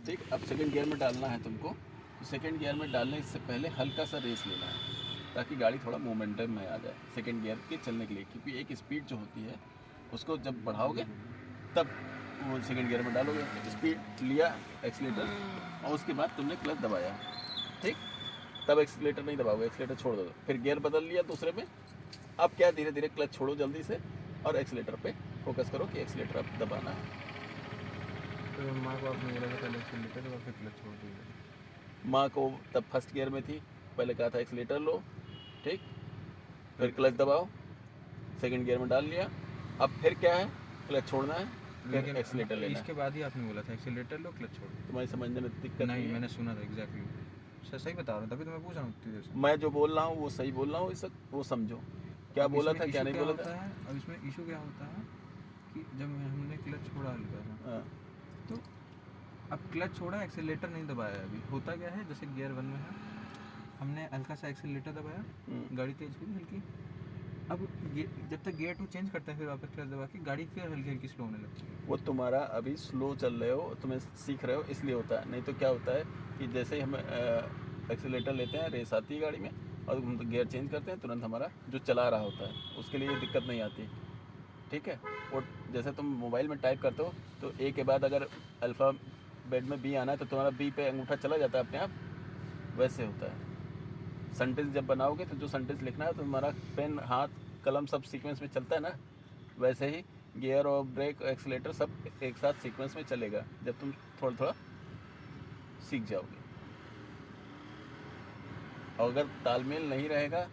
ठीक, अब second gear में डालना है तुमको, तो सेकंड गियर में डालने से पहले हल्का सा रेस लेना है ताकि गाड़ी थोड़ा मोमेंटम में आ जाए सेकंड गियर के चलने के लिए, क्योंकि एक स्पीड जो होती है उसको जब बढ़ाओगे तब वो सेकंड गियर में डालोगे। स्पीड लिया एक्सीलेटर और उसके बाद तुमने क्लच दबाया, ठीक, तब एक्सीलेटर नहीं दबाओगे, एक्सीलेटर छोड़ दो, फिर गियर बदल लिया दूसरे में। अब क्या, धीरे धीरे क्लच छोड़ो जल्दी से और एक्सीलेटर पे फोकस करो कि एक्सीलेटर अब दबाना है। तो माँ को आपने बोला था पहले एक्सीलेटर और फिर क्लच छोड़ दीजिए। माँ को तब फर्स्ट गियर में थी, पहले कहा था एक्सीलेटर लो, ठीक, फिर क्लच दबाओ, सेकंड गियर में डाल लिया, अब फिर क्या है, क्लच छोड़ना है, फिर एक्सीलेटर लेना है। इसके बाद ही आपने बोला था एक्सीलेटर लो क्लच छोड़ दो। तुम्हारी समझने में दिक्कत नहीं, है? मैंने सुना था एग्जैक्टली। सही बता रहा हूँ, तभी तो मैं पूछ रहा हूँ इतनी देर से। मैं जो बोल रहा हूँ वो सही बोल रहा हूँ, इस वो समझो क्या अब बोला इसमें था क्या issue नहीं क्या बोला होता था। है, अब इसमें इशू क्या होता है कि जब हमने क्लच छोड़ा हल्का सा, हाँ, तो अब क्लच छोड़ा, एक्सीलेटर नहीं दबाया। अभी होता क्या है, जैसे गियर 1 में है, हमने हल्का सा एक्सीलेटर दबाया, गाड़ी तेज हुई हल्की। अब जब तक गियर 2 चेंज करते हैं फिर वापस क्लच दबा के गाड़ी फिर हल्की हल्की स्लो होने लगती है। वो तुम्हारा अभी स्लो चल रहे हो, तुम्हें सीख रहे हो इसलिए होता है। नहीं तो क्या होता है कि जैसे ही हम एक्सीलेटर लेते हैं, रेस आती है गाड़ी में और हम तो गियर चेंज करते हैं, तुरंत हमारा जो चला रहा होता है उसके लिए ये दिक्कत नहीं आती, ठीक है। और जैसे तुम मोबाइल में टाइप करते हो तो ए के बाद अगर अल्फ़ाबेट में बी आना है तो तुम्हारा बी पे अंगूठा चला जाता है अपने आप, वैसे होता है। सेंटेंस जब बनाओगे तो जो सेंटेंस लिखना है तो तुम्हारा पेन, हाथ, कलम सब सीक्वेंस में चलता है ना, वैसे ही गियर और ब्रेक एक्सीलेटर सब एक साथ सीक्वेंस में चलेगा जब तुम थोड़ा थोड़ा सीख जाओगे। और अगर तालमेल नहीं रहेगा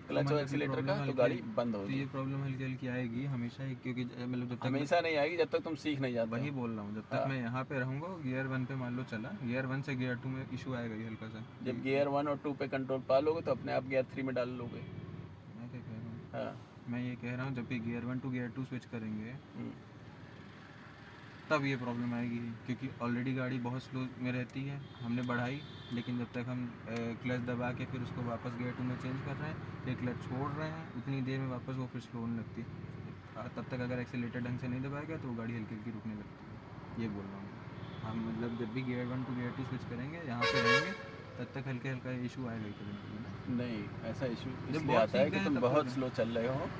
क्लच और एक्सीलेटर का तो गाड़ी बंद तो होगी। ये प्रॉब्लम हल्की हल्की आएगी हमेशा ही, क्योंकि मतलब जब तक हमेशा नहीं आएगी जब तक तुम सीख नहीं जाते। वही बोल रहा हूँ, जब तक हाँ। मैं यहाँ पे रहूँगा, गियर 1 पे मान लो चला, गियर 1 से गियर 2 में इशू आएगा ही हल्का सा। जब गियर 1 और 2 पे कंट्रोल पा लोगे तो अपने आप गियर 3 में डाल लोगे। मैं क्या कह रहा हूँ, हाँ। मैं ये कह रहा हूँ जब भी गियर 1 टू गियर 2 स्विच करेंगे हम्म। तब ये प्रॉब्लम आएगी, क्योंकि ऑलरेडी गाड़ी बहुत स्लो में रहती है, हमने बढ़ाई, लेकिन जब तक हम क्लच दबा के फिर उसको वापस गियर 2 में चेंज कर रहे हैं, फिर क्लच छोड़ रहे हैं, उतनी देर में वापस वो फिर स्लो होने लगती है। तब तक अगर एक्सीलेटर ढंग से नहीं दबाएगा तो वो गाड़ी हल्की हल्की रुकने लगती है। ये बोल रहा हूँ हम, मतलब जब भी गियर 1 टू गियर 2 स्विच करेंगे, यहाँ पे रहेंगे, तब तक हल्के हल्का इशू आएगा ही कभी ना कभी ना। नहीं, ऐसा इशू जब इसलिए बहुत आता है सीख कि गए तुम तब बहुत तक स्लो चल रहे हो,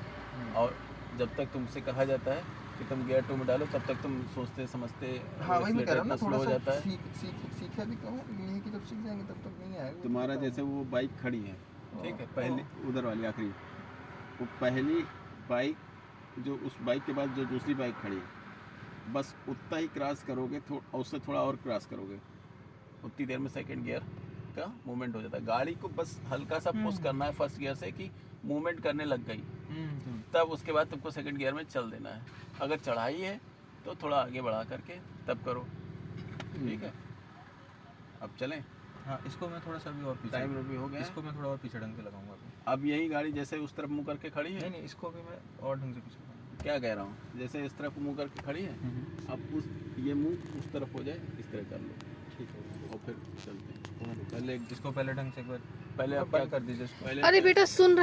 और जब तक तुमसे कहा जाता है कि तुम गियर 2 में डालो तब तक तुम सोचते समझते, हाँ वही मैं कह रहा हूँ ना, स्लो थोड़ा हो सा जाता है। सीखा भी तो है, ये है कि जब सीख जाएंगे तब तक नहीं आएगा। तुम्हारा जैसे वो बाइक खड़ी है, ठीक है, पहले उधर वाली आखिरी, वो पहली बाइक जो उस बाइक के बाद जो दूसरी बाइक खड़ी है, बस उतना ही क्रॉस करोगे, और उससे थोड़ा और क्रॉस करोगे, उतनी देर में सेकंड गियर का मूवमेंट हो जाता है। गाड़ी को बस हल्का सा पुश करना है फर्स्ट गियर से कि मूवमेंट करने लग गई, तब उसके बाद तुमको सेकंड गियर में चल देना है। अगर चढ़ाई है तो थोड़ा आगे बढ़ा करके तब करो, ठीक है। अब चलें, हाँ इसको मैं थोड़ा सा भी और पीछे, टाइम भी हो गया है। इसको मैं थोड़ा और पीछे ढंग से लगाऊंगा अभी। अब यही गाड़ी जैसे उस तरफ मुँह करके खड़ी है, नहीं इसको भी मैं और ढंग से पीछे लगाऊंगा। क्या कह रहा हूँ, जैसे इस तरफ मुँह करके खड़ी है, अब उस ये मुँह उस तरफ हो जाए, इस तरह कर लो, ठीक है, और फिर चलते हैं। पहले इसको पहले ढंग से एक बार पहले आप अब क्या बंद कर दीजिए इसको। पहले अरे बेटा सुन